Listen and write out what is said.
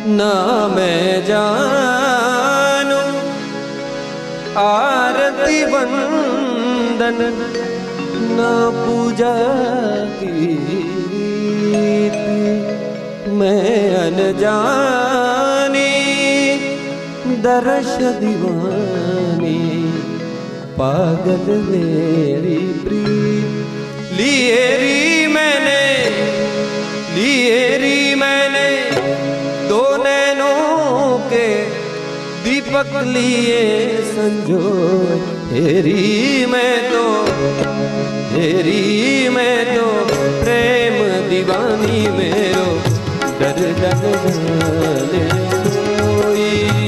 ना मैं जानू आरती वंदन ना पूजा गीत, मैं अनजानी दर्श दीवानी पागल मेरी प्रीत। लिए री मैंने दो नैनों के दीपक लिए संजो, हेरी मैं तो प्रेम दीवानी मेरो, डर जाने कोई।